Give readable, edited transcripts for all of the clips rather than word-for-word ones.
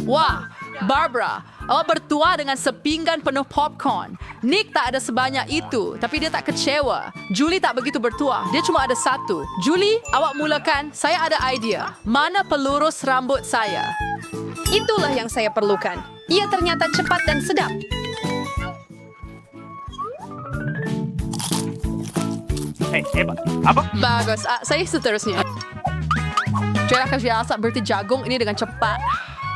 Wah, Barbara, awak bertuah dengan sepinggan penuh popcorn. Nick tak ada sebanyak itu, tapi dia tak kecewa. Julie tak begitu bertuah, dia cuma ada satu. Julie, awak mulakan. Saya ada idea. Mana pelurus rambut saya? Itulah yang saya perlukan. Ia ternyata cepat dan sedap. Apa? Bagus, saya seterusnya. Cara biasa berarti jagung ini dengan cepat.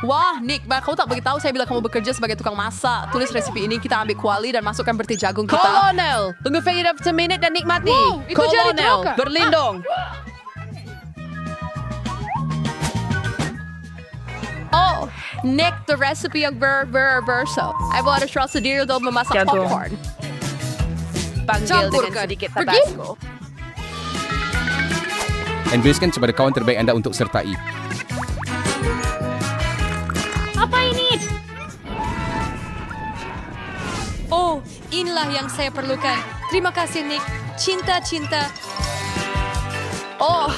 Wah, Nick, kau tak beritahu saya bila kamu bekerja sebagai tukang masak. Tulis resep ini, kita ambil kuali dan masukkan berarti jagung kita. Kolonel, tunggu Fahira semenit dan nikmati. Wow, itu jadi Kolonel, teraka. berlindung. Oh, Nick, the recipe yang berso. I bought a straw sendiri untuk memasak Jagung. popcorn. Panggil dengan Campurkan. sedikit Pergi. tabasco. Investkan kepada kawan terbaik anda untuk sertai. Apa ini? Oh, inilah yang saya perlukan. Terima kasih, Nick. Cinta-cinta. Oh,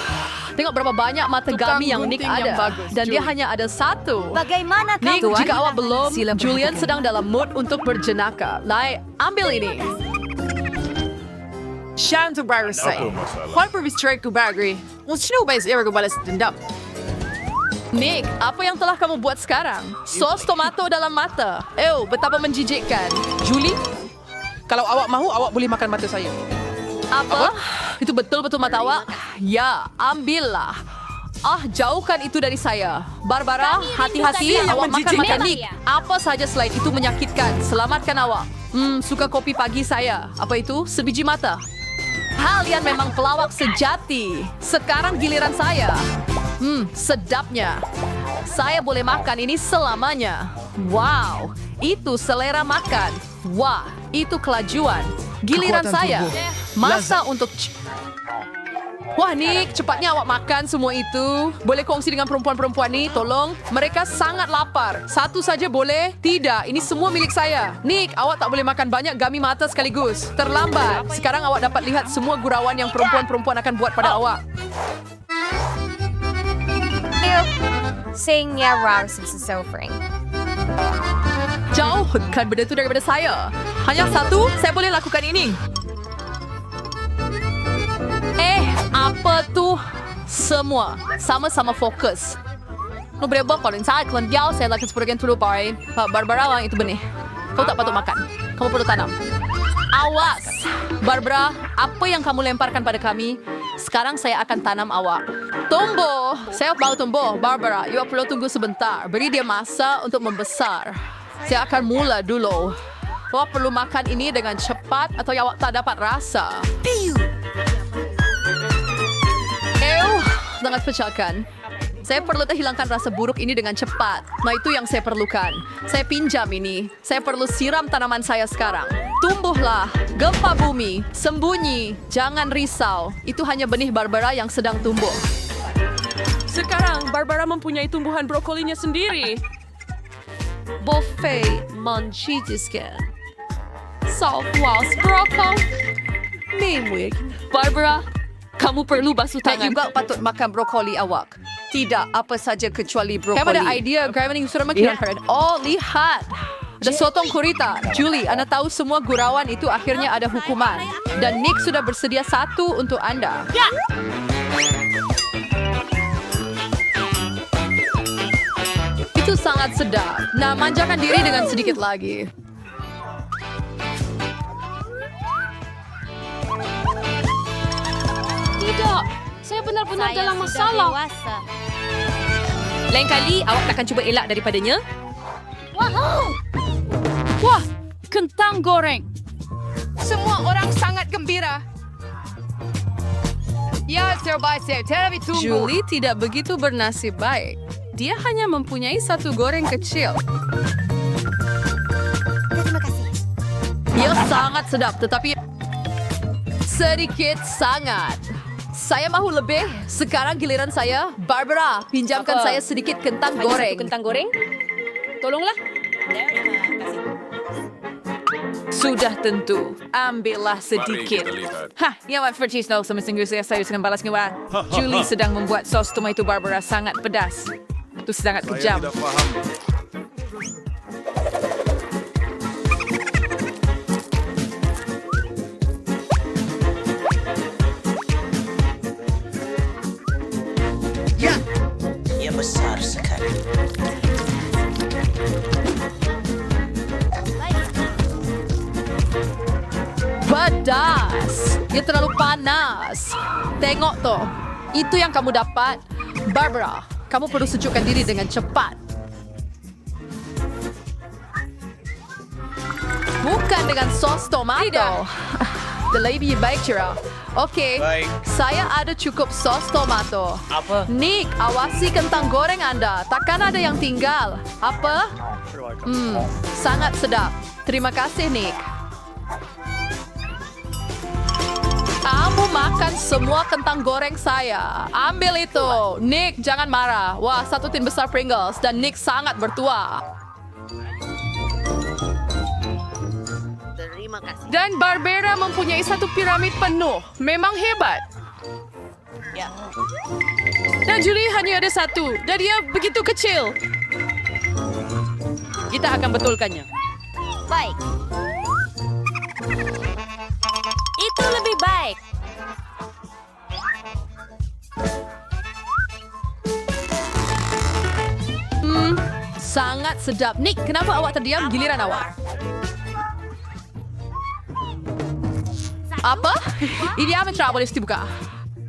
tengok berapa banyak mata Tukang gami yang Nick gunting yang ada. bagus, Dan dia Julie. hanya ada satu. Bagaimana Nick, kau? jika awak belum, Sila Julian perhatikan. sedang dalam mood untuk berjenaka. Lai, ambil ini. Shantu Barasay. Juan Pervistray Kubagri. Sino ba is ko balas dendam? Nick, apa yang telah kamu buat sekarang? Sos tomato dalam mata. Betapa menjijikkan. Julie, Kalau awak mahu, awak boleh makan mata saya. apa? Itu betul-betul mata awak? Ya, ambillah. Jauhkan itu dari saya. Barbara, hati-hati yang awak makan menjijikkan. Nick. Apa saja selain itu menyakitkan. Selamatkan awak. Suka kopi pagi saya. Apa itu? Sebiji mata. Kalian memang pelawak sejati. Sekarang giliran saya. Sedapnya. Saya boleh makan ini selamanya. Wow, itu selera makan. Wah, itu kelajuan. Giliran Kekuatan saya. tubuh. Masa untuk... Wah, Nick, cepatnya awak makan semua itu. Boleh kongsi dengan perempuan-perempuan ni, tolong. Mereka sangat lapar. Satu saja boleh? Tidak, ini semua milik saya. Nick, awak tak boleh makan banyak gami mata sekaligus. Terlambat. Sekarang awak dapat lihat semua gurauan yang perempuan-perempuan akan buat pada awak. Saying yeah, Rouse is suffering. Jauhkan benda itu daripada saya. Hanya satu, saya boleh lakukan ini. Apa tu? Semua sama-sama fokus. Nu berapa kalau inside kalau dia saya lakukan seperti itu dulu, boy. Barbara, wang itu benih. Kau tak patut makan. Kamu perlu tanam. Awas, Barbara. Apa yang kamu lemparkan pada kami? Sekarang saya akan tanam awak. Tumbuh. Saya mau tumbuh. Barbara, you perlu tunggu sebentar. Beri dia masa untuk membesar. Saya akan mula dulu. Kau perlu makan ini dengan cepat atau awak tak dapat rasa. Sangat pecahkan. Saya perlu hilangkan rasa buruk ini dengan cepat. Itu yang saya perlukan. Saya pinjam ini. Saya perlu siram tanaman saya sekarang. Tumbuhlah. Gempa bumi. Sembunyi. Jangan risau. Itu hanya benih Barbara yang sedang tumbuh. Sekarang, Barbara mempunyai tumbuhan brokolinya sendiri. Buffet manchidiskan. Southwest brokoli. Mimwig. Barbara, kamu perlu basuh Tak tangan. juga patut makan brokoli awak. Tidak apa saja kecuali brokoli. Kamu ada idea. Gravity sudah makin keren. Oh, lihat. Ada sotong kurita. Julie, Anda tahu semua gurauan itu akhirnya ada hukuman. Dan Nick sudah bersedia satu untuk Anda. Itu sangat sedap. Nah, manjakan diri dengan sedikit lagi. Tidak, saya benar-benar Saya dalam sudah masalah. dewasa. Lain kali, awak takkan cuba elak daripadanya. Wah, kentang goreng. Semua orang sangat gembira. Ya, terbaik saya. Terlebih tunggu. Julie tidak begitu bernasib baik. Dia hanya mempunyai satu goreng kecil. Terima kasih. Ia sangat sedap, tetapi sedikit sangat. Saya mahu lebih. Sekarang giliran saya. Barbara, pinjamkan saya sedikit kentang Hanya goreng. satu kentang goreng? Tolonglah. Sudah tentu. Ambillah sedikit. Hah, ya Wan Fertis no sama singgu saya sedang balas ngewa. Julie sedang membuat sos tomato Barbara sangat pedas. Itu sangat kejam. Saya tidak faham. Ia besar sekali. Pedas. Ia terlalu panas. Tengok tu. Itu yang kamu dapat. Barbara, kamu perlu sejukkan diri dengan cepat. Bukan dengan sos tomato. Lebih baik, Cira. Okey, Baik. saya ada cukup sos tomato. Apa? Nick, awasi kentang goreng Anda. Takkan ada yang tinggal. Apa? Sangat sedap. Terima kasih, Nick. Kamu makan semua kentang goreng saya. Ambil itu. Nick, jangan marah. Wah, satu tin besar Pringles dan Nick sangat bertuah. Terima kasih. Dan Barbara mempunyai satu piramid penuh. Memang hebat. Ya. Dan Julie hanya ada satu. Dan dia begitu kecil. Kita akan betulkannya. Baik. Itu lebih baik. Sangat sedap. Nick, kenapa awak terdiam giliran awak? Apa? Ini amat boleh dibuka.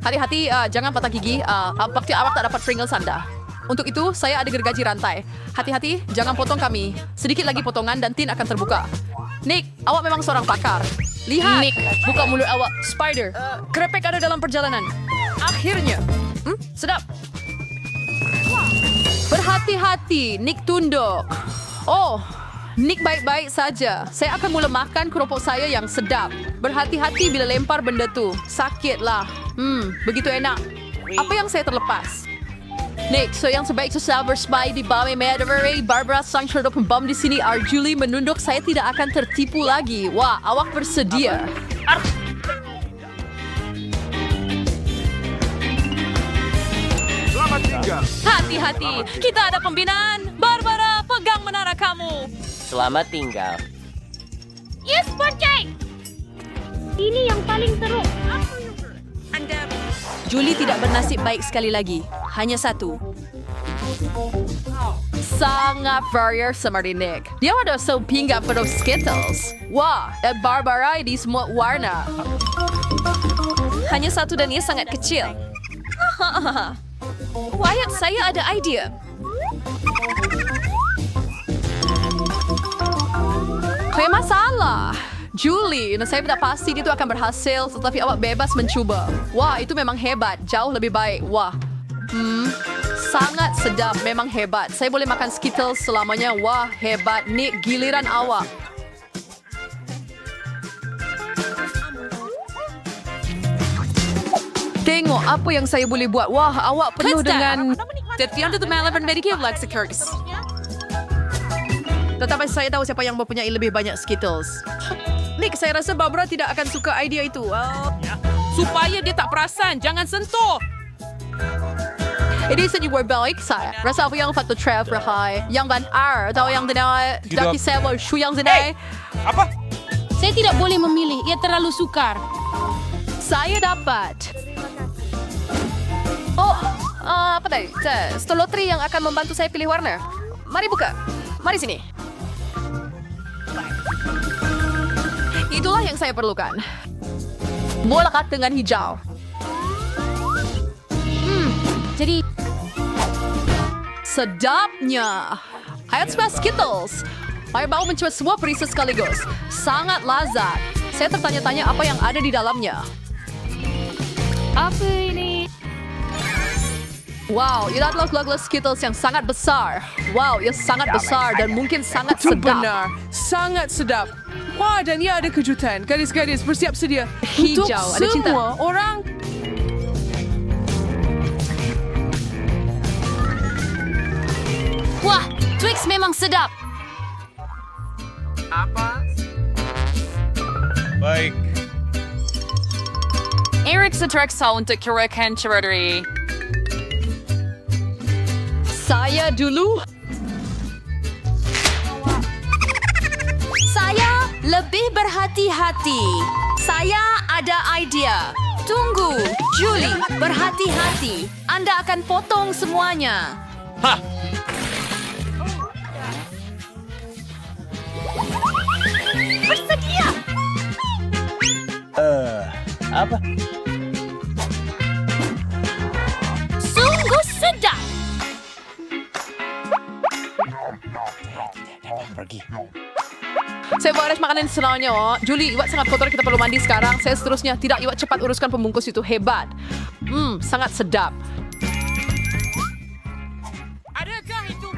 Hati-hati, jangan patah gigi. Pasti awak tak dapat Pringles Anda. Untuk itu, saya ada gergaji rantai. Hati-hati, jangan potong kami. Sedikit lagi potongan dan tin akan terbuka. Nick, awak memang seorang pakar. Lihat. Nick, buka mulut awak. Spider, krepek ada dalam perjalanan. Akhirnya. Sedap. Berhati-hati, Nick tunduk. Oh, Nick baik-baik saja. Saya akan mula makan keropok saya yang sedap. Berhati-hati bila lempar benda tu. Sakitlah. Begitu enak. Apa yang saya terlepas? Nick, so yang sebaik Silver Spy di Bame Meadowy, Barbara sang cerita pembom di sini, Julie menunduk. Saya tidak akan tertipu lagi. Wah, awak bersedia. Hati-hati, kita ada pembinaan. Barbara, pegang menara kamu. Selamat tinggal. Yes, Porcay! Ini yang paling teruk. Julie tidak bernasib baik sekali lagi. Hanya satu. Sangat barrier seperti Nick. Dia ada pinggang penuh Skittles. Wah, dan Barbara di semua warna. Hanya satu dan ia sangat kecil. Wyatt, saya ada idea. Kayak masalah. Julie, saya tidak pasti itu akan berhasil, tetapi awak bebas mencuba. Wah, itu memang hebat. Jauh lebih baik. Wah. Sangat sedap. Memang hebat. Saya boleh makan Skittles selamanya. Wah, hebat. Nick, giliran awak. Tengok apa yang saya boleh buat. Wah, awak penuh dengan... Under the Malavan Medicaid Lexicurs. Tetapi saya tahu siapa yang mempunyai lebih banyak Skittles. Nick, saya rasa Barbara tidak akan suka idea itu. Supaya dia tak perasan, jangan sentuh. Ini senyum baik saya. Rasa apa yang faktor trap rahai. Yang ban R atau yang dinai daki sewa shu yang dinai. Saya tidak boleh memilih, ia terlalu sukar. Saya dapat. Oh, apa tadi? Stolotri yang akan membantu saya pilih warna. Mari buka. Mari sini. Itulah yang saya perlukan. Mulakan dengan hijau. Jadi, Sedapnya. Hayat Smash Skittles. Saya mau mencoba semua perisa sekaligus. Sangat lazat. Saya tertanya-tanya apa yang ada di dalamnya. Apa ini? Wow, ini adalah gelas Skittles yang sangat besar. Wow, ia sangat besar dan mungkin sangat Itu sedap. benar. Sangat sedap. Wah, dan ia ada kejutan. Gadis-gadis, bersiap sedia. Hijau, Untuk ada cinta. semua orang. wah, Twix memang sedap. Baik. Eric Satraxa untuk kirakan cerodri. Saya dulu. Lebih berhati-hati. Saya ada idea. Tunggu, Julie, berhati-hati. Anda akan potong semuanya. Bersedia. Apa? Sungguh sedap. Pergi. Saya beres makanan sebenarnya. Julie, iwat sangat kotor, kita perlu mandi sekarang. Saya seterusnya. Tidak, iwat cepat uruskan pembungkus itu. Hebat. Sangat sedap. Adakah itu?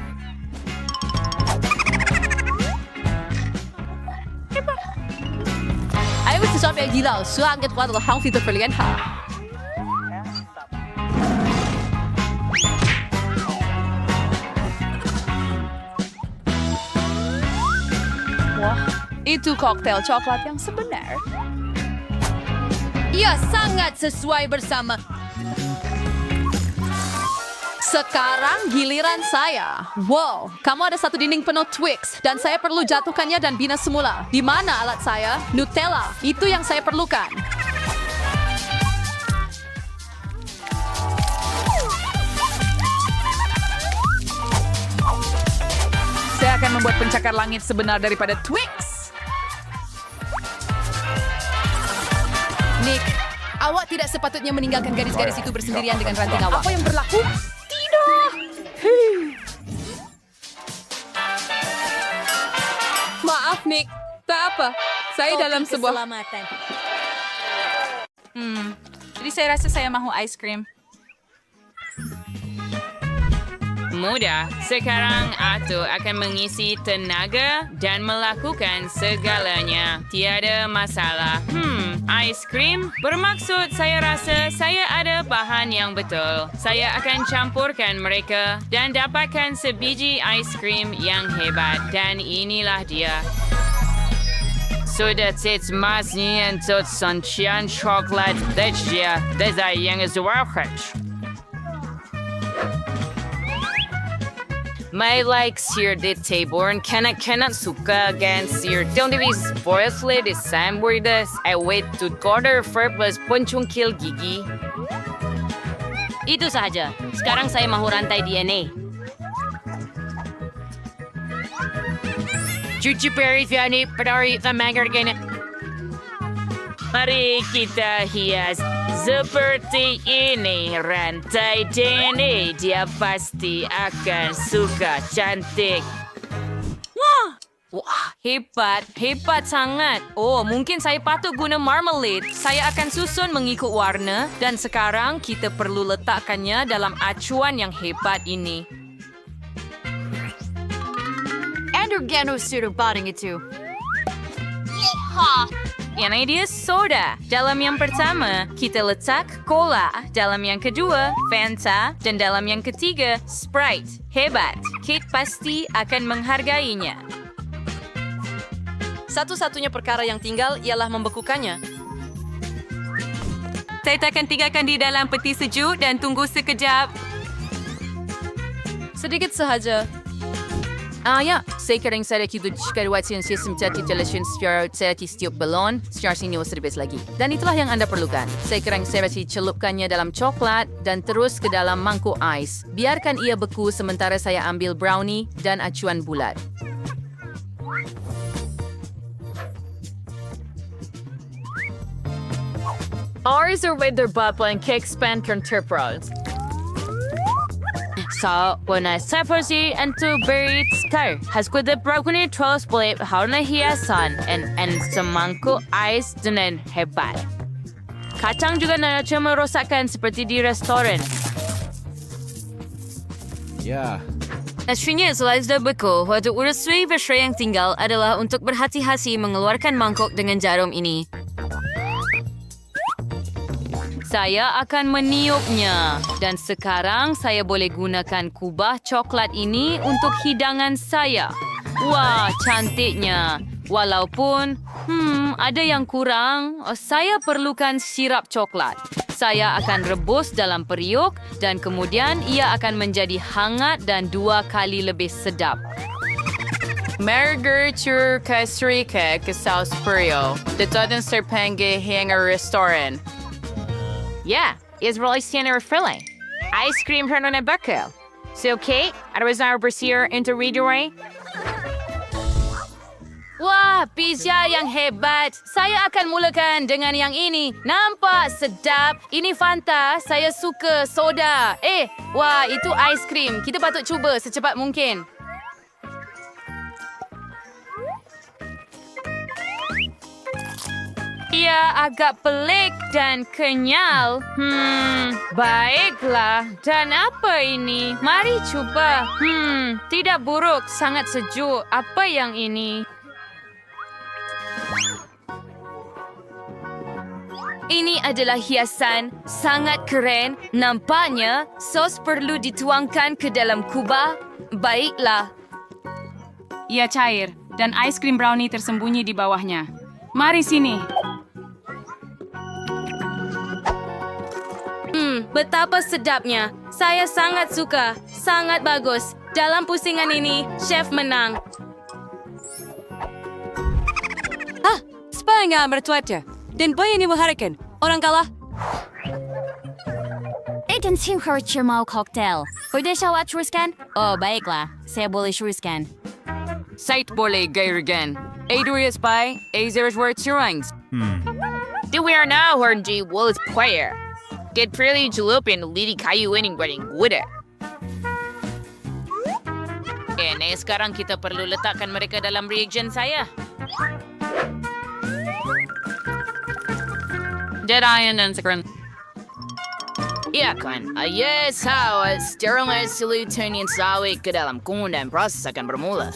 Ayo sesuatu yang gila. Sangat kuat adalah hang fitur pilihan. Wah, itu koktail coklat yang sebenar. Ia sangat sesuai bersama. Sekarang giliran saya. Wow, kamu ada satu dinding penuh Twix dan saya perlu jatuhkannya dan bina semula. Di mana alat saya? Nutella. Itu yang saya perlukan. Saya akan membuat pencakar langit sebenar daripada Twix. Nick, awak tidak sepatutnya meninggalkan garis-garis itu bersendirian dengan ranting awak. Apa yang berlaku? Maaf, Nick. Tak apa. Saya dalam sebuah... Keselamatan. Jadi saya rasa saya mahu ice cream. Mudah. Sekarang aku akan mengisi tenaga dan melakukan segalanya. Tiada masalah. Ice cream? Bermaksud saya rasa saya ada bahan yang betul. Saya akan campurkan mereka dan dapatkan sebiji ice cream yang hebat. Dan inilah dia. Sudah masnya untuk sancian coklat dia. Desa yang sewarkach. My like sear de taborn cannot suka against sear. Don't be spoiled the same with this. I wait to quarter for plus puncungkil gigi. Itu saja. Sekarang saya mahu rantai DNA. Cuci peri Vianney pedari the manger again. Mari kita hias seperti ini rantai DNA. Dia pasti akan suka cantik. Wah, hebat sangat. Oh, mungkin saya patut guna marmalade. Saya akan susun mengikut warna dan sekarang kita perlu letakkannya dalam acuan yang hebat ini. Andrew Gano suruh barang itu. Ini dia soda. Dalam yang pertama, kita letak cola. Dalam yang kedua, Fanta. Dan dalam yang ketiga, Sprite. Hebat. Kate pasti akan menghargainya. Satu-satunya perkara yang tinggal ialah membekukannya. Saya akan tinggalkan di dalam peti sejuk dan tunggu sekejap. Sedikit sahaja. Ya, saya kering saya kita wajib sistem televisi secara setiap balon secara sini serbes lagi. Dan itulah yang anda perlukan. Saya kering saya celupkannya dalam coklat dan terus ke dalam mangkuk ais. Biarkan ia beku sementara saya ambil brownie dan acuan bulat. Ours are with their bubble and cake span contemporaries. So, when I separate into buried star, has got the broken trust plate, how na hiasan, and semangkuk ais dengan hebat. Kacang juga nak cuma merosakkan seperti di restoran. Ya, Aslinya, selain sudah beku, waktu urusui besar yang tinggal adalah untuk berhati-hati mengeluarkan mangkuk dengan jarum ini. Saya akan meniupnya. Dan sekarang saya boleh gunakan kubah coklat ini untuk hidangan saya. Wah, cantiknya. Walaupun, ada yang kurang. Saya perlukan sirap coklat. Saya akan rebus dalam periuk dan kemudian ia akan menjadi hangat dan 2 kali lebih sedap. Margarture Castrica ke South Perio. Detodan Serpenge Hanger Restaurant. Yeah, Israeli Siena Refilling. Ice cream Hernan na Bakal. So, okay, ada besar bersih into redoing. Wah, pizza yang hebat. Saya akan mulakan dengan yang ini. Nampak sedap. Ini Fanta. Saya suka soda. Wah, itu ice cream. Kita patut cuba secepat mungkin. Ia agak pelik dan kenyal. Baiklah. Dan apa ini? Mari cuba. Tidak buruk, sangat sejuk. Apa yang ini? Ini adalah hiasan, sangat keren. Nampaknya sos perlu dituangkan ke dalam kubah. Baiklah. Ia cair, dan ice cream brownie tersembunyi di bawahnya. Mari sini. Betapa sedapnya. Saya sangat suka. Sangat bagus. Dalam pusingan ini, chef menang. Sepanjang bertuatnya. Dan boy ini mengharapkan. Orang kalah. Dan temperature mau koktail. Boleh saya teruskan? Oh, baiklah. Saya boleh teruskan. Site boleh gairgan. Adrius by Azer's Word Surings. Do we are now Hornji Wolf Player. Get pretty julupin lidi kayu winning wedding guda. Sekarang kita perlu letakkan mereka dalam reagen saya. Dead Iron dan Sekren. Iya kan, yes, how sterilize silutonian sawi ke dalam kumun dan proses akan bermula.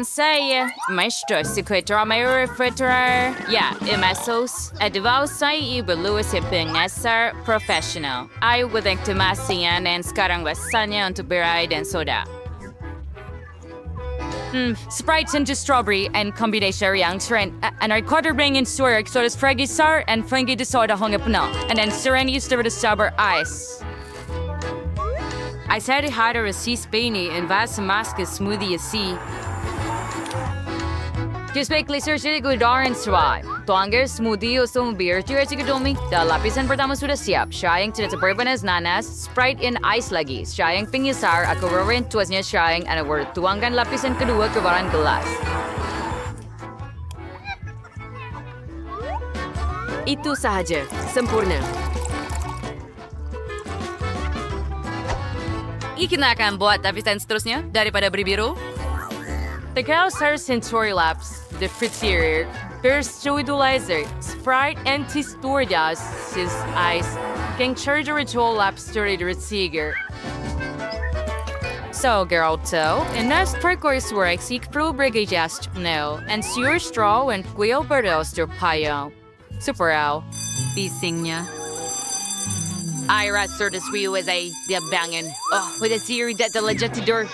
Saya Maestro Secretary Mayor Refrigerator. Ya, imasos. Advau saya perlu pengasar profesional. I would like to masian dan sekarang basanya untuk berai dan soda. Sprite and strawberry and combination yang trend. And our quarter ring in sour so it's fraggy sour and fungi de soda hong no. And then syren used to the sour ice. I said it had a receipt Spainy and vas mask smoothie see. Just make listeners really good orange swag. Tuanger smoothie o some beer to your domi. The lapisan pertama sudah siap. Shying to the suburbanas nanas, Sprite in ice lagi. Shying pingisar, ako rorin tuasnya shying, and a tuangkan lapisan kedua ke baran gelas. Itu sahaja. Sempurna. Ini kita akan buat lapisan seterusnya daripada beri-biru. The Gaussar Sensory Labs, the Fritzier, First Joidolizer, Sprite and Tistorias, Sis Ice, Gang Charger Ritual Labster Receiver. So, Geralto, and that's turquoise work, seek pro brigadiast no, and sewer straw and quail birdos to payo. Super bising niya. Ira Certus Rio is a bangin. With a series that the legislator.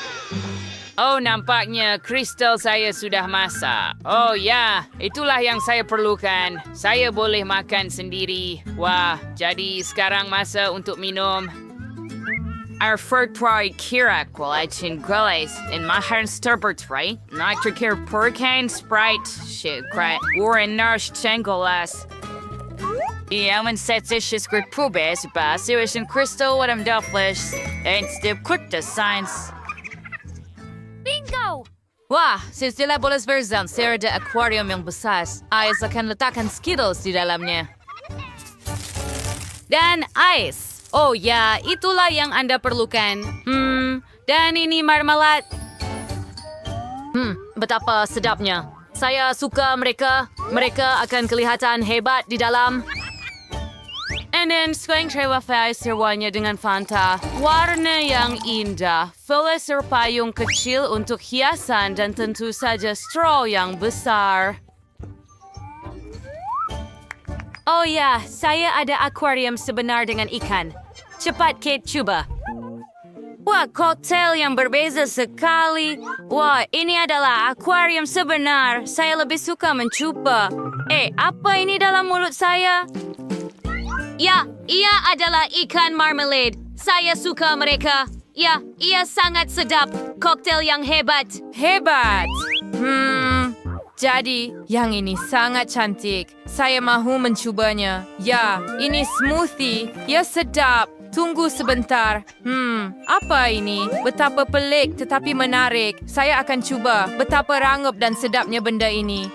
Oh, nampaknya kristal saya sudah masak. Oh ya, itulah yang saya perlukan. Saya boleh makan sendiri. Wah, jadi sekarang masa untuk minum. Our first try kira kualaitin gulis in mahan sturbert, right? Nitric care purcan Sprite, shit, cry, Warren Nash Changolas. Iaman sets issues with pubes, but serious and crystal what I'm doubtless. And still quick to science. Bingo! Wah, silsilah bolas verzan sera de aquarium yang besar. Ais akan letakkan Skittles di dalamnya. Dan ais. Oh ya, itulah yang Anda perlukan. Dan ini marmalade. Betapa sedapnya. Saya suka mereka. Mereka akan kelihatan hebat di dalam. And then, sekarang saya wafai seruannya dengan Fanta. Warna yang indah. Filler payung kecil untuk hiasan dan tentu saja straw yang besar. Oh ya, saya ada akuarium sebenar dengan ikan. Cepat, Kate, coba. Wah, koktail yang berbeza sekali. Wah, ini adalah akuarium sebenar. Saya lebih suka mencoba. Apa ini dalam mulut saya? Ya, ia adalah ikan marmalade. Saya suka mereka. Ya, ia sangat sedap. Koktail yang hebat. Hebat. Jadi, yang ini sangat cantik. Saya mahu mencubanya. Ya, ini smoothie. Ya, sedap. Tunggu sebentar. Apa ini? Betapa pelik tetapi menarik. Saya akan cuba. Betapa rangup dan sedapnya benda ini.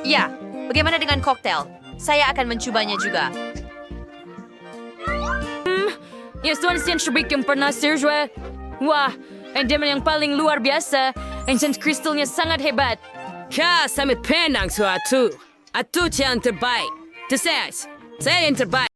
Ya, bagaimana dengan koktail? Saya akan mencobanya juga. Ya, tuan yang terbaik yang pernah saya jual. Wah, endem yang paling luar biasa. Ancient kristalnya sangat hebat. Kau sangat penang suatu. Atu yang terbaik. Saya yang terbaik.